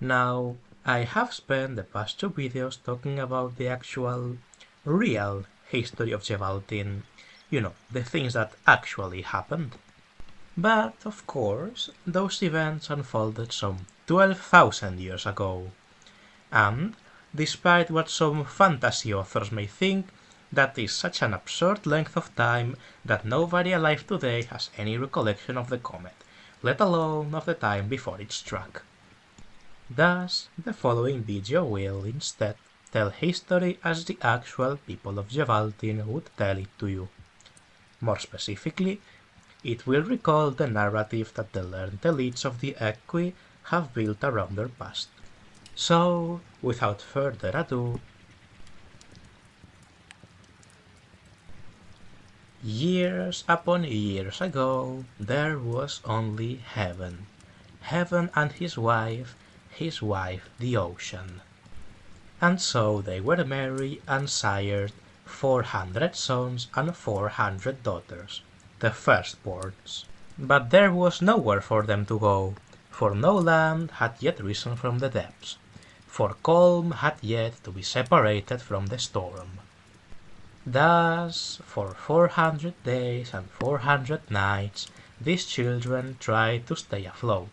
Now, I have spent the past two videos talking about the actual, real history of Dyevaltin. The things that actually happened. But, of course, those events unfolded some 12,000 years ago. And, despite what some fantasy authors may think, that is such an absurd length of time that nobody alive today has any recollection of the comet, let alone of the time before it struck. Thus, the following video will, instead, tell history as the actual people of Dyevaltin would tell it to you. More specifically, it will recall the narrative that the learned elites of the Equi have built around their past. So, without further ado, years upon years ago, there was only Heaven. Heaven and his wife the ocean. And so they were married and sired 400 sons and 400 daughters, the firstborns. But there was nowhere for them to go, for no land had yet risen from the depths, for calm had yet to be separated from the storm. Thus, for 400 days and 400 nights, these children tried to stay afloat,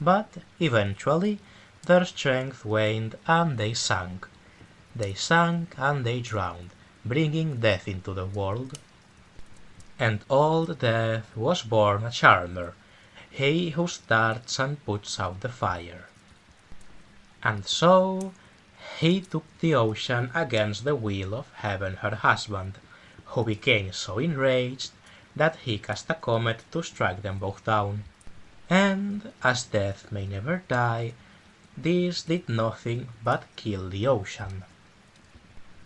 but eventually their strength waned and they sank. They sank and they drowned, bringing death into the world. And old Death was born a charmer, he who starts and puts out the fire. And so he took the ocean against the will of Heaven her husband, who became so enraged that he cast a comet to strike them both down. And, as Death may never die, this did nothing but kill the ocean.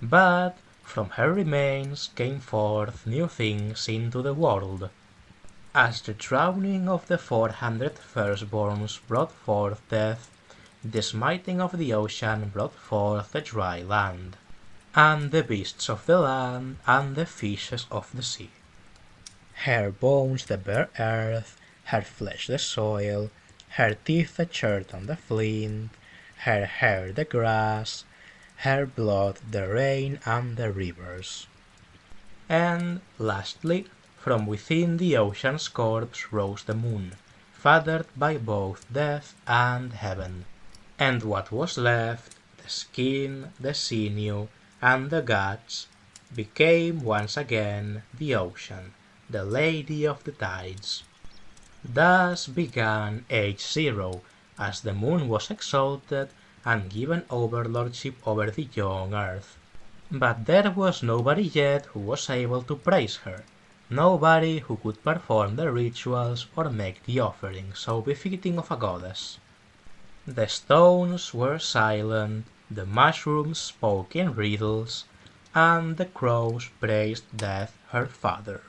But from her remains came forth new things into the world. As the drowning of the 400 firstborns brought forth death, the smiting of the ocean brought forth the dry land, and the beasts of the land, and the fishes of the sea. Her bones the bare earth, her flesh the soil, her teeth the chert and the flint, her hair the grass, her blood the rain and the rivers. And, lastly, from within the ocean's corpse rose the moon, fathered by both Death and Heaven. And what was left, the skin, the sinew, and the guts, became once again the ocean, the lady of the tides. Thus began Age Zero, as the moon was exalted and given overlordship over the young earth. But there was nobody yet who was able to praise her, nobody who could perform the rituals or make the offerings so befitting of a goddess. The stones were silent, the mushrooms spoke in riddles, and the crows praised Death her father.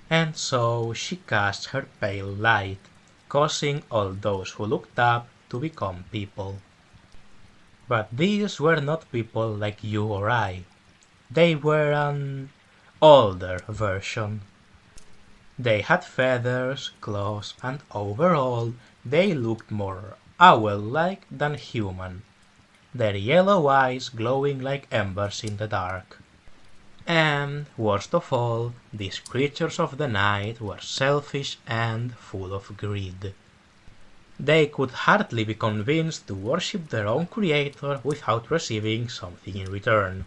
And so she cast her pale light, causing all those who looked up to become people. But these were not people like you or I. They were an older version. They had feathers, claws, and overall they looked more owl-like than human, their yellow eyes glowing like embers in the dark. And, worst of all, these creatures of the night were selfish and full of greed. They could hardly be convinced to worship their own creator without receiving something in return.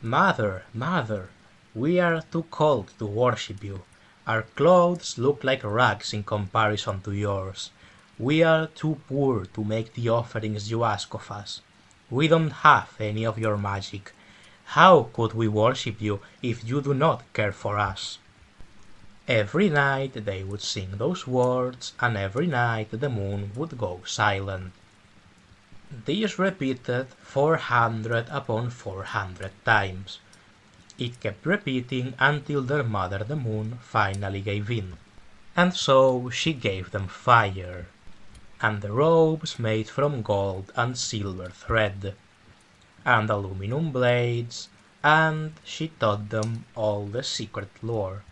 Mother, mother, we are too cold to worship you. Our clothes look like rags in comparison to yours. We are too poor to make the offerings you ask of us. We don't have any of your magic. How could we worship you if you do not care for us? Every night they would sing those words, and every night the moon would go silent. This repeated 400 upon 400 times. It kept repeating until their mother the moon finally gave in. And so she gave them fire, and the robes made from gold and silver thread, and aluminum blades, and she taught them all the secret lore.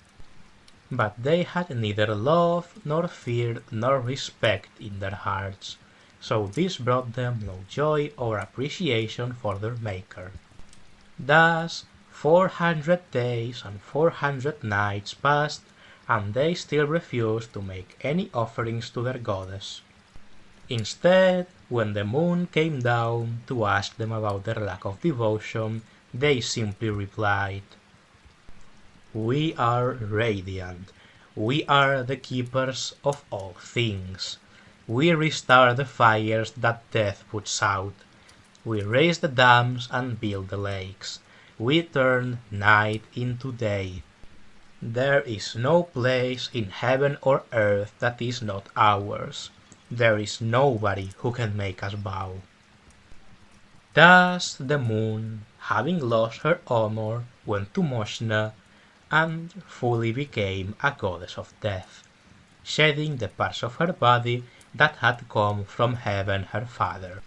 But they had neither love, nor fear, nor respect in their hearts. so this brought them no joy or appreciation for their Maker. Thus 400 days and 400 nights passed, and they still refused to make any offerings to their goddess. Instead, when the moon came down to ask them about their lack of devotion, they simply replied, "We are radiant. We are the keepers of all things. We restart the fires that death puts out. We raise the dams and build the lakes. We turn night into day. There is no place in heaven or earth that is not ours. There is nobody who can make us bow." Thus the moon, having lost her honor, went to Moshna and fully became a goddess of death, shedding the parts of her body that had come from heaven her father.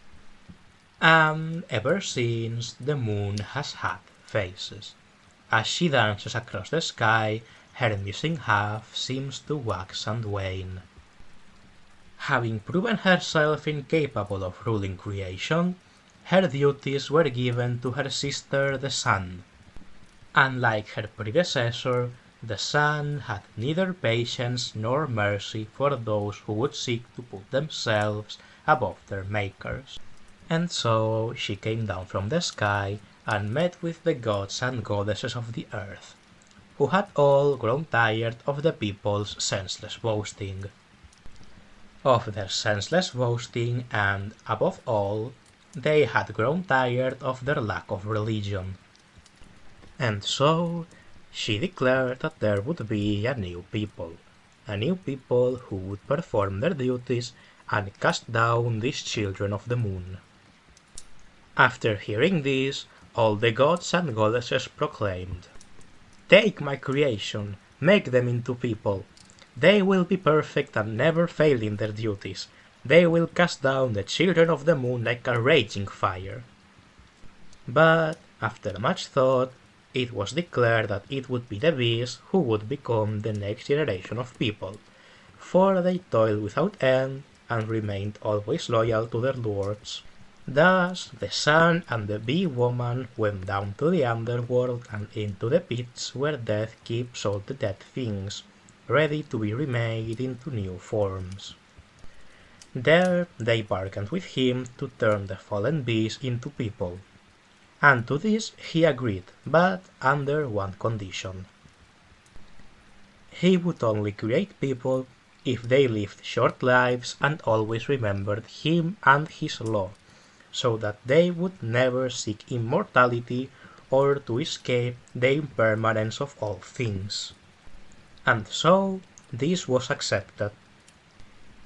And ever since, the moon has had faces. As she dances across the sky, her missing half seems to wax and wane. Having proven herself incapable of ruling creation, her duties were given to her sister the sun. Unlike her predecessor, the sun had neither patience nor mercy for those who would seek to put themselves above their makers. And so she came down from the sky and met with the gods and goddesses of the earth, who had all grown tired of the people's senseless boasting. Of their senseless boasting, and, above all, they had grown tired of their lack of religion. And so she declared that there would be a new people who would perform their duties and cast down these children of the moon. After hearing this, all the gods and goddesses proclaimed, "Take my creation, make them into people. They will be perfect and never fail in their duties. They will cast down the children of the moon like a raging fire." But, after much thought, it was declared that it would be the bees who would become the next generation of people, for they toiled without end and remained always loyal to their lords. Thus the sun and the bee woman went down to the underworld and into the pits where death keeps all the dead things, ready to be remade into new forms. There they bargained with him to turn the fallen bees into people, and to this he agreed, but under one condition. He would only create people if they lived short lives and always remembered him and his law, so that they would never seek immortality or to escape the impermanence of all things. And so this was accepted.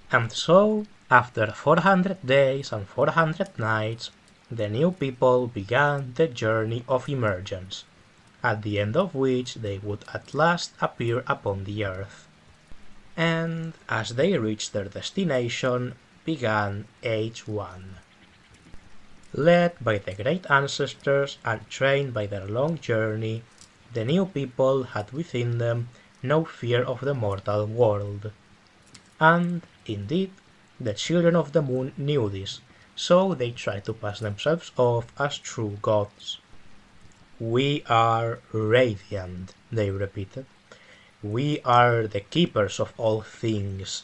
And so, after 400 days and 400 nights, the new people began the journey of emergence, at the end of which they would at last appear upon the earth. And as they reached their destination, began Age 1. Led by the great ancestors and trained by their long journey, the new people had within them no fear of the mortal world. And, indeed, the children of the moon knew this, so they tried to pass themselves off as true gods. "We are radiant," they repeated. "We are the keepers of all things.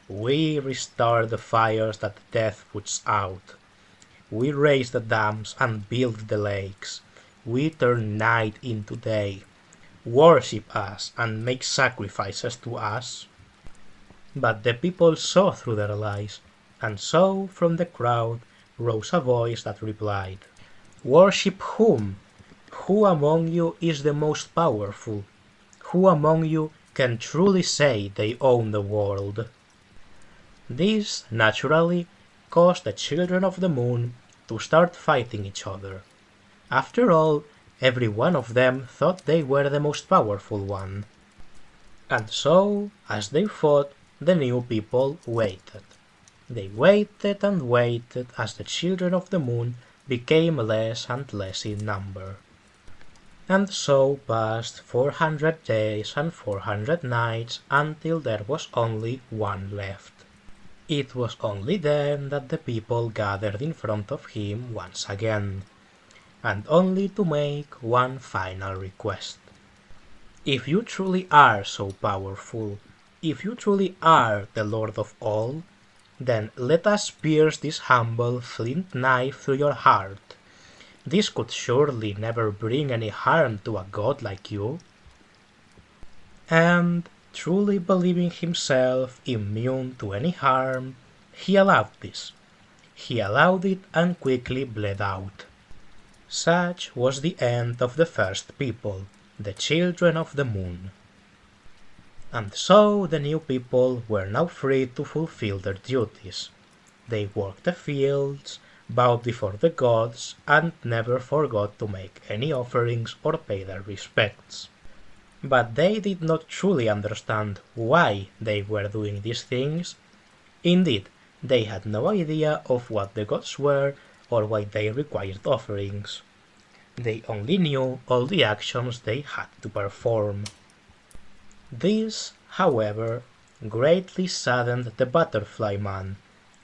We restart the fires that death puts out. We raise the dams and build the lakes. We turn night into day. Worship us and make sacrifices to us." But the people saw through their lies, and so from the crowd rose a voice that replied, "Worship whom? Who among you is the most powerful? Who among you can truly say they own the world?" This, naturally, caused the children of the moon to start fighting each other. After all, every one of them thought they were the most powerful one. And so, as they fought, the new people waited. They waited and waited as the children of the moon became less and less in number. And so passed 400 days and 400 nights until there was only one left. It was only then that the people gathered in front of him once again, and only to make one final request. If you truly are so powerful, if you truly are the Lord of all, then let us pierce this humble flint knife through your heart. This could surely never bring any harm to a god like you. And, truly believing himself immune to any harm, he allowed this. He allowed it and quickly bled out. Such was the end of the first people, the children of the moon. And so the new people were now free to fulfill their duties. They worked the fields, bowed before the gods, and never forgot to make any offerings or pay their respects. But they did not truly understand why they were doing these things. Indeed, they had no idea of what the gods were or why they required offerings. They only knew all the actions they had to perform. This, however, greatly saddened the butterfly man,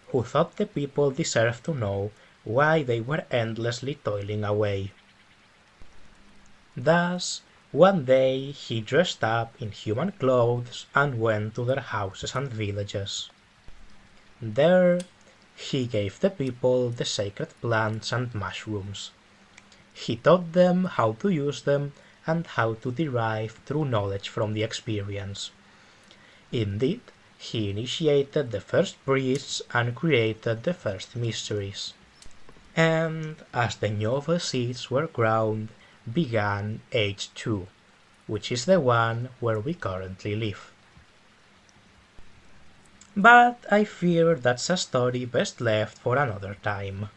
who thought the people deserved to know why they were endlessly toiling away. Thus, one day he dressed up in human clothes and went to their houses and villages. There, he gave the people the sacred plants and mushrooms. He taught them how to use them and how to derive true knowledge from the experience. Indeed, he initiated the first priests and created the first mysteries. And as the novel seeds were ground, began Age 2, which is the one where we currently live. But I fear that's a story best left for another time.